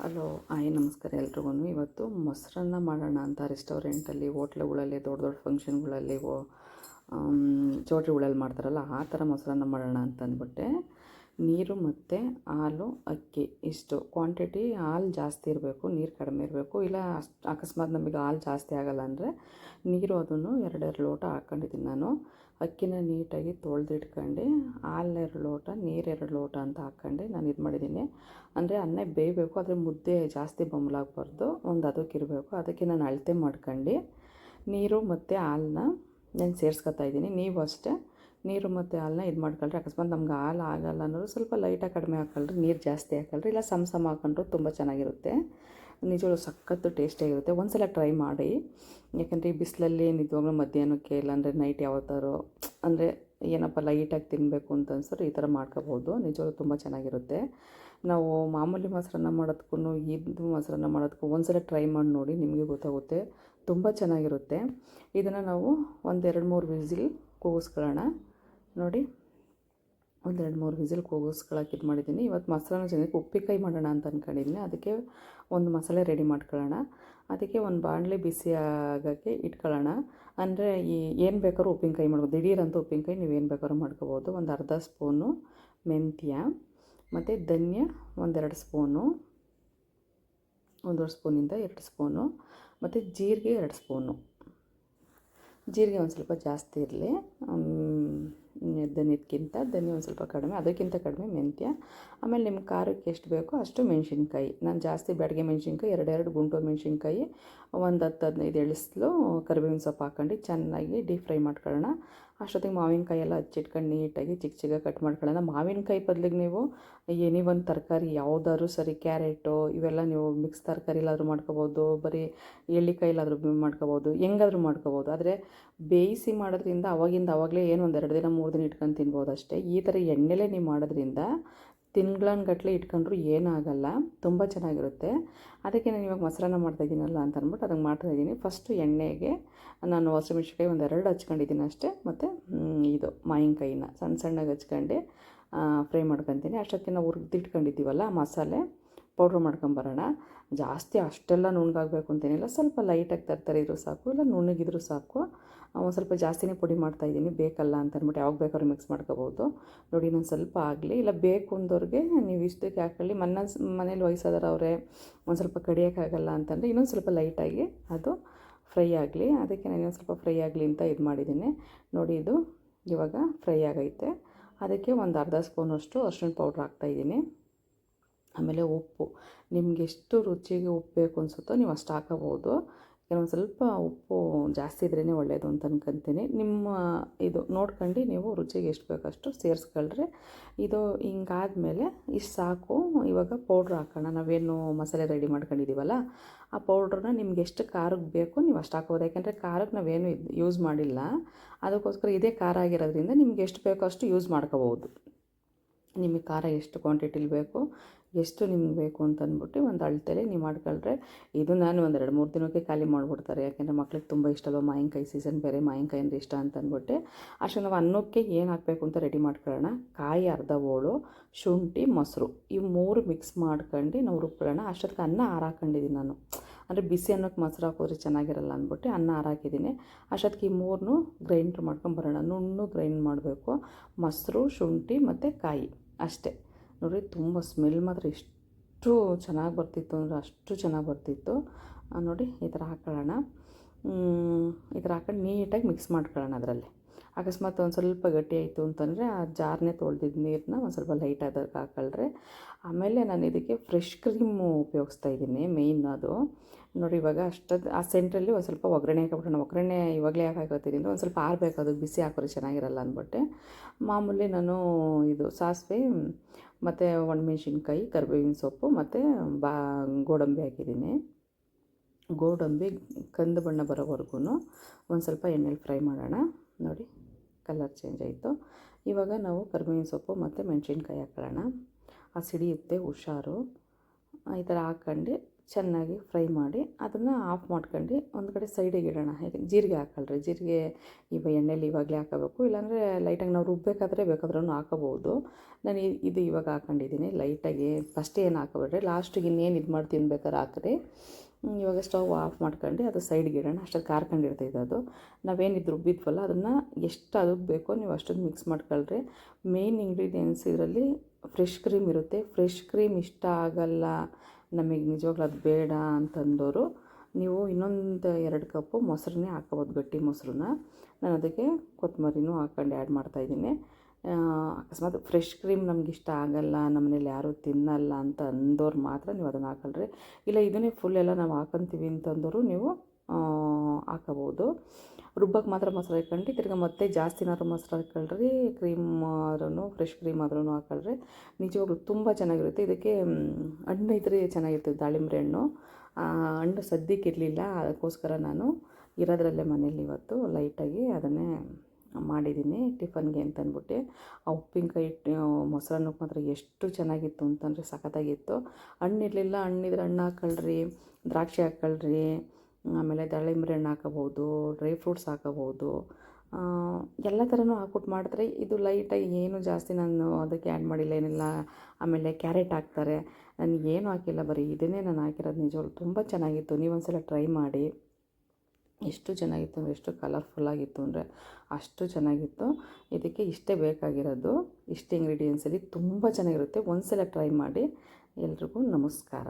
Hello hi ನಮಸ್ಕಾರ ಎಲ್ರಿಗೂ. ಇವತ್ತು ಮೊಸರನ್ನ ಮಾಡೋಣ ಅಂತ ರೆಸ್ಟೋರೆಂಟಲ್ಲಿ, ಹೋಟ್ಲುಗಳಲ್ಲಿ, ದೊಡ್ಡ ದೊಡ್ಡ ಫಂಕ್ಷನ್ಗಳಲ್ಲಿ, ಚೌಟ್ರಿಗಳಲ್ಲಿ ಮಾಡ್ತಾರಲ್ಲ, ಆ ಥರ ಮೊಸರನ್ನ ಮಾಡೋಣ ಅಂತ ಅಂದ್ಬಿಟ್ಟೆ. ನೀರು ಮತ್ತು ಹಾಲು, ಅಕ್ಕಿ ಇಷ್ಟು ಕ್ವಾಂಟಿಟಿ. ಹಾಲು ಜಾಸ್ತಿ ಇರಬೇಕು, ನೀರು ಕಡಿಮೆ ಇರಬೇಕು. ಇಲ್ಲ ಅಕಸ್ಮಾತ್ ನಮಗೆ ಹಾಲು ಜಾಸ್ತಿ ಆಗೋಲ್ಲ ಅಂದರೆ ನೀರು ಅದನ್ನು 2 ಲೋಟ ಹಾಕ್ಕೊಂಡಿದ್ದೀನಿ ನಾನು. ಅಕ್ಕಿನ ನೀಟಾಗಿ ತೊಳೆದಿಟ್ಕೊಂಡು ಹಾಲು 2 ಲೋಟ, ನೀರು 2 ಲೋಟ ಅಂತ ಹಾಕ್ಕೊಂಡು ನಾನು ಇದು ಮಾಡಿದ್ದೀನಿ. ಅಂದರೆ ಅನ್ನ ಬೇಯಬೇಕು, ಆದರೆ ಮುದ್ದೆ ಜಾಸ್ತಿ ಬೊಂಬಲಾಗಬಾರ್ದು, ಒಂದು ಅದಕ್ಕಿರಬೇಕು. ಅದಕ್ಕೆ ನಾನು ಅಳತೆ ಮಾಡ್ಕೊಂಡು ನೀರು ಮತ್ತು ಹಾಲನ್ನ ನಾನು ಸೇರಿಸ್ಕೊತಾ ಇದ್ದೀನಿ. ನೀವು ಅಷ್ಟೇ ನೀರು ಮತ್ತು ಹಾಲನ್ನ ಇದು ಮಾಡ್ಕೊಳ್ರಿ. ಅಕಸ್ಮಾತ್ ನಮ್ಗೆ ಹಾಲು ಆಗೋಲ್ಲ ಅನ್ನೋರು ಸ್ವಲ್ಪ ಲೈಟಾಗಿ ಕಡಿಮೆ ಹಾಕ್ಕೊಳ್ರಿ, ನೀರು ಜಾಸ್ತಿ ಹಾಕ್ಕೊಳ್ರಿ. ಇಲ್ಲ ಸಮ ಹಾಕೊಂಡ್ರು ತುಂಬ ಚೆನ್ನಾಗಿರುತ್ತೆ. ನಿಜವಾಗ್ಲೂ ಸಖತ್ತು ಟೇಸ್ಟಿಯಾಗಿರುತ್ತೆ. ಒಂದು ಸಲ ಟ್ರೈ ಮಾಡಿ. ಯಾಕಂದರೆ ಈ ಬಿಸಿಲಲ್ಲಿ ನಿಜವಾಗ್ಲೂ ಮಧ್ಯಾಹ್ನಕ್ಕೆ ಇಲ್ಲಾಂದರೆ ನೈಟ್ ಯಾವತ್ತಾರು ಅಂದರೆ ಏನಪ್ಪ ಲೈಟಾಗಿ ತಿನ್ನಬೇಕು ಅಂತ ಅನ್ಸಿದ್ರೆ ಈ ಥರ ಮಾಡ್ಕೋಬೋದು. ನಿಜವಾಗ್ಲೂ ತುಂಬ ಚೆನ್ನಾಗಿರುತ್ತೆ. ನಾವು ಮಾಮೂಲಿ ಮೊಸರನ್ನ ಮಾಡೋದಕ್ಕೂ ಇದು ಮೊಸರನ್ನ ಮಾಡೋದಕ್ಕೂ ಒಂದು ಸಲ ಟ್ರೈ ಮಾಡಿ ನೋಡಿ, ನಿಮಗೆ ಗೊತ್ತಾಗುತ್ತೆ. ತುಂಬ ಚೆನ್ನಾಗಿರುತ್ತೆ. ಇದನ್ನು ನಾವು ಒಂದು 2-3 ವಿಸಿಲ್ ಕೂಗಿಸ್ಕೊಳ್ಳೋಣ. ನೋಡಿ, ಒಂದು 2-3 ವಿಸಿಲ್ ಕೂಗಿಸ್ಕೊಳಕ್ಕೆ ಇದು ಮಾಡಿದ್ದೀನಿ. ಇವತ್ತು ಮೊಸರನ್ನ ಜನಕ್ಕೆ ಉಪ್ಪಿನಕಾಯಿ ಮಾಡೋಣ ಅಂತ ಅಂದ್ಕೊಂಡಿದ್ದೀನಿ. ಅದಕ್ಕೆ ಒಂದು ಮಸಾಲೆ ರೆಡಿ ಮಾಡ್ಕೊಳ್ಳೋಣ. ಅದಕ್ಕೆ ಒಂದು ಬಾಣಲೆ ಬಿಸಿ ಆಗೋಕ್ಕೆ ಇಟ್ಕೊಳ್ಳೋಣ. ಅಂದರೆ ಏನು ಬೇಕಾದ್ರೂ ಉಪ್ಪಿನಕಾಯಿ ಮಾಡ್ಬೋದು. ದಿಢೀರಂತ ಉಪ್ಪಿನಕಾಯಿ ನೀವು ಏನು ಬೇಕಾದ್ರೂ ಮಾಡ್ಕೋಬೋದು. ಒಂದು ಅರ್ಧ ಸ್ಪೂನು ಮೆಂತ್ಯ ಮತ್ತು ಧನ್ಯ, 1-2 ಸ್ಪೂನು, 1 ಸ್ಪೂನಿಂದ 2 ಸ್ಪೂನು, ಮತ್ತು ಜೀರಿಗೆ 2 ಸ್ಪೂನು. ಜೀರಿಗೆ ಒಂದು ಸ್ವಲ್ಪ ಜಾಸ್ತಿ ಇರಲಿ, ಧನ್ಯ ಒಂದು ಸ್ವಲ್ಪ ಕಡಿಮೆ, ಅದಕ್ಕಿಂತ ಕಡಿಮೆ ಮೆಂತ್ಯ. ಆಮೇಲೆ ನಿಮ್ಮ ಖಾರಕ್ಕೆ ಎಷ್ಟು ಬೇಕೋ ಅಷ್ಟು ಮೆಣಸಿನ್ಕಾಯಿ. ನಾನು ಜಾಸ್ತಿ ಬ್ಯಾಡಗೆ ಮೆಣಸಿನ್ಕಾಯಿ, 2 ಗುಂಟೂರು ಮೆಣಸಿನ್ಕಾಯಿ, ಒಂದು 10-15 ಎಳಸ್ಲು ಕರಿಬೇವಿನ ಸೊಪ್ಪು ಹಾಕ್ಕೊಂಡು ಚೆನ್ನಾಗಿ ಡೀಪ್ ಫ್ರೈ ಮಾಡ್ಕೊಳ್ಳೋಣ. ಅಷ್ಟೊತ್ತಿಗೆ ಮಾವಿನಕಾಯಿ ಎಲ್ಲ ಹಚ್ಚಿಟ್ಕೊಂಡು ನೀಟಾಗಿ ಚಿಕ್ಕ ಚಿಕ್ಕ ಕಟ್ ಮಾಡ್ಕೊಳ್ಳೋಣ. ಮಾವಿನಕಾಯಿ ಬದಲಿಗೆ ನೀವು ಎನಿ ಒಂದು ತರಕಾರಿ ಯಾವುದಾದ್ರೂ ಸರಿ, ಕ್ಯಾರೆಟು ಇವೆಲ್ಲ ನೀವು ಮಿಕ್ಸ್ ತರಕಾರಿಲಾದರೂ ಮಾಡ್ಕೋಬೋದು, ಬರೀ ಎಳ್ಳಿಕಾಯಿಲಾದರೂ ಮಾಡ್ಕೋಬೋದು, ಹೆಂಗಾದ್ರೂ ಮಾಡ್ಕೋಬೋದು. ಆದರೆ ಬೇಯಿಸಿ ಮಾಡೋದ್ರಿಂದ ಅವಾಗಲೇ ಏನು ಒಂದು 2 ದಿನ 3 ದಿನ ಇಟ್ಕೊಂಡು ತಿನ್ಬೋದು ಅಷ್ಟೇ. ಈ ಥರ ಎಣ್ಣೆಲೇ ನೀವು ಮಾಡೋದ್ರಿಂದ ತಿಂಗಳನ್ಗಟ್ಟಲೆ ಇಟ್ಕೊಂಡ್ರು ಏನಾಗಲ್ಲ, ತುಂಬ ಚೆನ್ನಾಗಿರುತ್ತೆ. ಅದಕ್ಕೆ ನಾನು ಇವಾಗ ಮೊಸರನ್ನ ಮಾಡ್ತಾಯಿದ್ದೀನಲ್ಲ ಅಂತ ಅಂದ್ಬಿಟ್ಟು ಅದನ್ನು ಮಾಡ್ತಾಯಿದ್ದೀನಿ. ಫಸ್ಟು ಎಣ್ಣೆಗೆ ನಾನು ಹಸಿಮೆಣ್ಸಿನ್ಕಾಯಿ 1-2 ಹಚ್ಕೊಂಡಿದ್ದೀನಿ ಅಷ್ಟೇ, ಮತ್ತು ಇದು ಮಾವಿನಕಾಯಿನ ಸಣ್ಣಗೆ ಹಚ್ಕೊಂಡು ಫ್ರೈ ಮಾಡ್ಕೊತೀನಿ. ಅಷ್ಟೊತ್ತಿಗೆ ನಾವು ಹುರಿದಿಟ್ಕೊಂಡಿದ್ದೀವಲ್ಲ ಮಸಾಲೆ ಪೌಡ್ರ್ ಮಾಡ್ಕೊಂಬರೋಣ. ಜಾಸ್ತಿ ಅಷ್ಟೆಲ್ಲ ನುಣ್ಣಗಾಗಬೇಕು ಅಂತೇನಿಲ್ಲ, ಸ್ವಲ್ಪ ಲೈಟಾಗಿ ತರ್ತರಿ ಇದ್ರೂ ಸಾಕು, ಇಲ್ಲ ನುಣ್ಣಗಿದ್ರೂ ಸಾಕು. ಒಂದು ಸ್ವಲ್ಪ ಜಾಸ್ತಿನೇ ಪುಡಿ ಮಾಡ್ತಾಯಿದ್ದೀನಿ, ಬೇಕಲ್ಲ ಅಂತ ಅಂದ್ಬಿಟ್ಟು ಯಾವಾಗ ಬೇಕಾದ್ರೂ ಮಿಕ್ಸ್ ಮಾಡ್ಕೋಬೋದು. ನೋಡಿ, ನಾನು ಸ್ವಲ್ಪ ಆಗಲಿ, ಇಲ್ಲ ಬೇಕು ಅಂದವ್ರಿಗೆ ನೀವು ಇಷ್ಟಕ್ಕೆ ಹಾಕೊಳ್ಳಿ. ಮನೇಲಿ ವಯಸ್ಸಾದವ್ರು ಅವರೇ, ಒಂದು ಸ್ವಲ್ಪ ಕಡಿಯೋಕ್ಕಾಗಲ್ಲ ಅಂತಂದರೆ ಇನ್ನೊಂದು ಸ್ವಲ್ಪ ಲೈಟಾಗಿ ಅದು ಫ್ರೈ ಆಗಲಿ. ಅದಕ್ಕೆ ನಾನು ಇನ್ನೊಂದು ಸ್ವಲ್ಪ ಫ್ರೈ ಆಗಲಿ ಅಂತ ಇದು ಮಾಡಿದ್ದೀನಿ. ನೋಡಿ, ಇದು ಇವಾಗ ಫ್ರೈ ಆಗೈತೆ. ಅದಕ್ಕೆ ಒಂದು ಅರ್ಧ ಸ್ಪೂನಷ್ಟು ಅರಿಶಿಣ ಪೌಡ್ರ್ ಹಾಕ್ತಾಯಿದ್ದೀನಿ. ಆಮೇಲೆ ಉಪ್ಪು, ನಿಮ್ಗೆ ಎಷ್ಟು ರುಚಿಗೆ ಉಪ್ಪು ಬೇಕು ಅನಿಸುತ್ತೋ ನೀವು ಅಷ್ಟು ಹಾಕೋಬೋದು. ಕೆಲವೊಂದು ಸ್ವಲ್ಪ ಉಪ್ಪು ಜಾಸ್ತಿ ಇದ್ರೇ ಒಳ್ಳೆಯದು ಅಂತ ಅನ್ಕೊತೀನಿ. ನಿಮ್ಮ ಇದು ನೋಡ್ಕೊಂಡು ನೀವು ರುಚಿಗೆ ಎಷ್ಟು ಬೇಕಷ್ಟು ಸೇರಿಸ್ಕೊಳ್ರಿ. ಇದು ಹಿಂಗಾದ್ಮೇಲೆ ಇಷ್ಟು ಸಾಕು. ಇವಾಗ ಪೌಡ್ರ್ ಹಾಕೋಣ. ನಾವೇನು ಮಸಾಲೆ ರೆಡಿ ಮಾಡ್ಕೊಂಡಿದ್ದೀವಲ್ಲ, ಆ ಪೌಡ್ರನ್ನ ನಿಮ್ಗೆ ಎಷ್ಟು ಖಾರಕ್ಕೆ ಬೇಕು ನೀವು ಅಷ್ಟು ಹಾಕೋದು. ಯಾಕೆಂದರೆ ಖಾರಕ್ಕೆ ನಾವೇನು ಯೂಸ್ ಮಾಡಿಲ್ಲ, ಅದಕ್ಕೋಸ್ಕರ ಇದೇ ಖಾರ ಆಗಿರೋದ್ರಿಂದ ನಿಮ್ಗೆ ಎಷ್ಟು ಬೇಕೋ ಅಷ್ಟು ಯೂಸ್ ಮಾಡ್ಕೋಬೋದು. ನಿಮಗೆ ಖಾರ ಎಷ್ಟು ಕ್ವಾಂಟಿಟಿಲಿ ಬೇಕು, ಎಷ್ಟು ನಿಮ್ಗೆ ಬೇಕು ಅಂತಂದ್ಬಿಟ್ಟು ಒಂದು ಅಳತೆಲಿ ನೀವು ಮಾಡ್ಕೊಳ್ರೆ. ಇದು ನಾನು ಒಂದು 2-3 ದಿನಕ್ಕೆ ಖಾಲಿ ಮಾಡಿಬಿಡ್ತಾರೆ. ಯಾಕೆಂದರೆ ಮಕ್ಳಿಗೆ ತುಂಬ ಇಷ್ಟ ಅಲ್ವ, ಮಾವಿನಕಾಯಿ ಸೀಸನ್ ಬೇರೆ, ಮಾವಿನಕಾಯಿ ಅಂದರೆ ಇಷ್ಟ ಅಂತಂದ್ಬಿಟ್ಟು. ಅಷ್ಟು ನಾವು ಅನ್ನಕ್ಕೆ ಏನು ಹಾಕಬೇಕು ಅಂತ ರೆಡಿ ಮಾಡ್ಕೊಳ್ಳೋಣ. ಕಾಯಿ ಅರ್ಧ ಹೋಳು, ಶುಂಠಿ, ಮೊಸರು ಇವು 3 ಮಿಕ್ಸ್ ಮಾಡ್ಕೊಂಡು ನಾವು ರುಬ್ಕೊಳ್ಳೋಣ. ಅಷ್ಟೊತ್ತಿಗೆ ಅನ್ನ ಹಾಕೊಂಡಿದ್ದೀನಿ ನಾನು. ಅಂದರೆ ಬಿಸಿ ಅನ್ನಕ್ಕೆ ಮೊಸರು ಹಾಕಿದ್ರೆ ಚೆನ್ನಾಗಿರಲ್ಲ ಅಂದ್ಬಿಟ್ಟು ಅನ್ನ ಹಾಕಿದ್ದೀನಿ. ಅಷ್ಟೊತ್ತಿಗೆ ಈ 3 ಗ್ರೈಂಡ್ರ್ ಮಾಡ್ಕೊಂಬರೋಣ. ನುಣ್ಣು ಗ್ರೈಂಡ್ ಮಾಡಬೇಕು. ಮೊಸರು, ಶುಂಠಿ ಮತ್ತು ಕಾಯಿ ಅಷ್ಟೇ. ನೋಡಿ, ತುಂಬ ಸ್ಮೆಲ್ ಮಾತ್ರ ಎಷ್ಟು ಚೆನ್ನಾಗಿ ಬರ್ತಿತ್ತು ಅಂದರೆ ಅಷ್ಟು ಚೆನ್ನಾಗಿ ಬರ್ತಿತ್ತು. ನೋಡಿ, ಈ ಥರ ಹಾಕ್ಕೊಳ್ಳೋಣ. ಈ ಥರ ಹಾಕೊಂಡು ನೀಟಾಗಿ ಮಿಕ್ಸ್ ಮಾಡ್ಕೊಳ್ಳೋಣ. ಅದರಲ್ಲಿ ಅಕಸ್ಮಾತ್ ಒಂದು ಸ್ವಲ್ಪ ಗಟ್ಟಿ ಆಯಿತು ಅಂತಂದರೆ ಆ ಜಾರನ್ನೇ ತೊಳೆದಿದ್ದ ನೀರನ್ನ ಒಂದು ಸ್ವಲ್ಪ ಲೈಟ್ ಆದಾಗ ಹಾಕೊಳ್ರೆ. ಆಮೇಲೆ ನಾನು ಇದಕ್ಕೆ ಫ್ರೆಶ್ ಕ್ರೀಮು ಉಪಯೋಗಿಸ್ತಾಯಿದ್ದೀನಿ, ಮೇಯ್ನ್ ಅದು. ನೋಡಿ, ಇವಾಗ ಆ ಸೆಂಟ್ರಲ್ಲಿ ಒಂದು ಸ್ವಲ್ಪ ಒಗ್ಗರಣೆ ಹಾಕ್ಬಿಡೋಣ. ಒಗ್ಗರಣೆ ಇವಾಗಲೇ ಯಾಕೆ ಹಾಕೋತೀನಿ ಅಂದರೆ ಒಂದು ಸ್ವಲ್ಪ ಆರಬೇಕು, ಅದು ಬಿಸಿ ಹಾಕೋದ್ರೆ ಚೆನ್ನಾಗಿರಲ್ಲ ಅಂದ್ಬಿಟ್ಟು. ಮಾಮೂಲಿ ನಾನು ಇದು ಸಾಸಿವೆ ಮತ್ತು ಒಣಮೆಣ್ಸಿನ್ಕಾಯಿ, ಕರಿಬೇವಿನ ಸೊಪ್ಪು ಮತ್ತು ಗೋಡಂಬಿ ಹಾಕಿದ್ದೀನಿ. ಗೋಡಂಬಿ ಕಂದು ಬಣ್ಣ ಬರೋವರೆಗೂ ಒಂದು ಸ್ವಲ್ಪ ಎಣ್ಣೆಲಿ ಫ್ರೈ ಮಾಡೋಣ. ನೋಡಿ, ಕಲರ್ ಚೇಂಜ್ ಆಯಿತು. ಇವಾಗ ನಾವು ಕರಿಬೇವಿನ ಸೊಪ್ಪು ಮತ್ತು ಮೆಣಸಿನ್ಕಾಯಿ ಹಾಕೊಳ್ಳೋಣ. ಆ ಸಿಡಿಯುತ್ತೆ, ಹುಷಾರು. ಈ ಥರ ಹಾಕ್ಕೊಂಡು ಚೆನ್ನಾಗಿ ಫ್ರೈ ಮಾಡಿ ಅದನ್ನು ಆಫ್ ಮಾಡ್ಕೊಂಡು ಒಂದು ಕಡೆ ಸೈಡಿಗೆ ಇಡೋಣ. ಜೀರಿಗೆ ಹಾಕಲ್ರಿ, ಜೀರಿಗೆ ಎಣ್ಣೆಲಿ ಇವಾಗಲೇ ಹಾಕೋಬೇಕು, ಇಲ್ಲಾಂದರೆ ಲೈಟಾಗಿ ನಾವು ರುಬ್ಬಬೇಕಾದ್ರೆ ಬೇಕಾದ್ರೂ ಹಾಕೋಬೋದು. ನಾನು ಇದು ಇವಾಗ ಹಾಕೊಂಡಿದ್ದೀನಿ ಲೈಟಾಗಿ. ಫಸ್ಟ್ ಏನು ಹಾಕೋಬೇಡ್ರಿ, ಲಾಸ್ಟಿಗೆ ಇನ್ನೇನು ಇದು ಮಾಡ್ತೀನಿ ಬೇಕಾದ್ರೆ ಹಾಕ್ರಿ. ಇವಾಗ ಸ್ಟವ್ ಆಫ್ ಮಾಡ್ಕೊಂಡು ಅದು ಸೈಡ್ಗೆ ಇಡೋಣ. ಅಷ್ಟೊಂದು ಕಾರ್ಕೊಂಡಿರ್ತೈತೆ ಅದು. ನಾವೇನಿದು ರುಬ್ಬಿದ್ವಲ್ಲ ಅದನ್ನು ಎಷ್ಟು ಅದಕ್ಕೆ ಬೇಕೋ ನೀವು ಅಷ್ಟೊಂದು ಮಿಕ್ಸ್ ಮಾಡ್ಕೊಳ್ರಿ. ಮೇನ್ ಇಂಗ್ರೀಡಿಯೆಂಟ್ಸ್ ಇದರಲ್ಲಿ ಫ್ರೆಶ್ ಕ್ರೀಮ್ ಇರುತ್ತೆ. ಫ್ರೆಶ್ ಕ್ರೀಮ್ ಇಷ್ಟ ಆಗಲ್ಲ ನಮಗೆ, ನಿಜವಾಗ್ಲೂ ಅದು ಬೇಡ ಅಂತಂದವರು ನೀವು ಇನ್ನೊಂದು 2 ಕಪ್ಪು ಮೊಸರನ್ನೇ ಹಾಕೋಬೋದು, ಗಟ್ಟಿ ಮೊಸರನ್ನ. ನಾನು ಅದಕ್ಕೆ ಕೊತ್ತಂಬರಿನೂ ಹಾಕ್ಕೊಂಡು ಆ್ಯಡ್ ಮಾಡ್ತಾಯಿದ್ದೀನಿ. ಅಕಸ್ಮಾತ್ ಫ್ರೆಶ್ ಕ್ರೀಮ್ ನಮ್ಗೆ ಇಷ್ಟ ಆಗಲ್ಲ, ನಮ್ಮನೇಲಿ ಯಾರೂ ತಿನ್ನಲ್ಲ ಅಂತ ಅಂದವ್ರು ಮಾತ್ರ ನೀವು ಅದನ್ನು ಹಾಕಲ್ರಿ. ಇಲ್ಲ ಇದನ್ನೇ ಫುಲ್ ಎಲ್ಲ ನಾವು ಹಾಕೊತೀವಿ ಅಂತಂದವರು ನೀವು ಹಾಕೋಬೋದು. ರುಬ್ಬಕ್ಕೆ ಮಾತ್ರ ಮೊಸರು ಹಾಕ್ಕೊಂಡು ತಿರ್ಗಿ ಮತ್ತೆ ಜಾಸ್ತಿನಾದ್ರು ಮೊಸರು ಹಾಕ್ಕೊಳ್ರಿ. ಕ್ರೀಮ್ ಆದ್ರೂ ಫ್ರೆಶ್ ಕ್ರೀಮ್ ಆದ್ರೂ ಹಾಕ್ಕೊಳ್ರಿ. ನಿಜವಾಗ್ಲೂ ತುಂಬ ಚೆನ್ನಾಗಿರುತ್ತೆ. ಇದಕ್ಕೆ ಹಣ್ಣು ಇದ್ದರೆ ಚೆನ್ನಾಗಿರ್ತದೆ, ದಾಳಿಂಬೆ ಹಣ್ಣು. ಹಣ್ಣು ಸದ್ಯಕ್ಕೆ ಇರಲಿಲ್ಲ, ಅದಕ್ಕೋಸ್ಕರ ನಾನು ಇರೋದ್ರಲ್ಲೇ ಮನೇಲಿ ಇವತ್ತು ಲೈಟಾಗಿ ಅದನ್ನೇ ಮಾಡಿದ್ದೀನಿ ಟಿಫನ್ಗೆ ಅಂತಂದ್ಬಿಟ್ಟು. ಆ ಉಪ್ಪಿನಕಾಯಿ ಮೊಸರನ್ನಕ್ಕೆ ಮಾತ್ರ ಎಷ್ಟು ಚೆನ್ನಾಗಿತ್ತು ಅಂತಂದರೆ ಸಖತ್ತಾಗಿತ್ತು. ಹಣ್ಣಿರಲಿಲ್ಲ, ಹಣ್ಣಿದ್ರೆ ಹಣ್ಣು ಹಾಕ್ಕೊಳ್ರಿ, ದ್ರಾಕ್ಷಿ ಹಾಕ್ಕೊಳ್ರಿ, ಆಮೇಲೆ ದಾಳಿಂಬೆ ಹಣ್ಣು ಹಾಕೋಬೋದು, ಡ್ರೈ ಫ್ರೂಟ್ಸ್ ಹಾಕೋಬೋದು. ಎಲ್ಲ ಥರನೂ ಹಾಕ್ಬಿಟ್ಟು ಮಾಡಿದ್ರೆ ಇದು ಲೈಟಾಗಿ ಏನು ಜಾಸ್ತಿ ನಾನು ಅದಕ್ಕೆ ಆ್ಯಡ್ ಮಾಡಿಲ್ಲ, ಏನಿಲ್ಲ. ಆಮೇಲೆ ಕ್ಯಾರೆಟ್ ಹಾಕ್ತಾರೆ, ನನಗೇನು ಹಾಕಿಲ್ಲ, ಬರೀ ಇದನ್ನೇ ನಾನು ಹಾಕಿರೋದು. ನಿಜವಾಗ್ಲೂ ತುಂಬ ಚೆನ್ನಾಗಿತ್ತು. ನೀವೊಂದ್ಸಲ ಟ್ರೈ ಮಾಡಿ. ಎಷ್ಟು ಚೆನ್ನಾಗಿತ್ತು ಅಂದರೆ, ಎಷ್ಟು ಕಲರ್ಫುಲ್ಲಾಗಿತ್ತು ಅಂದರೆ ಅಷ್ಟು ಚೆನ್ನಾಗಿತ್ತು. ಇದಕ್ಕೆ ಇಷ್ಟೇ ಬೇಕಾಗಿರೋದು, ಇಷ್ಟು ಇಂಗ್ರೀಡಿಯೆಂಟ್ಸಲ್ಲಿ ತುಂಬ ಚೆನ್ನಾಗಿರುತ್ತೆ. ಒಂದ್ಸಲ ಟ್ರೈ ಮಾಡಿ. ಎಲ್ರಿಗೂ ನಮಸ್ಕಾರ.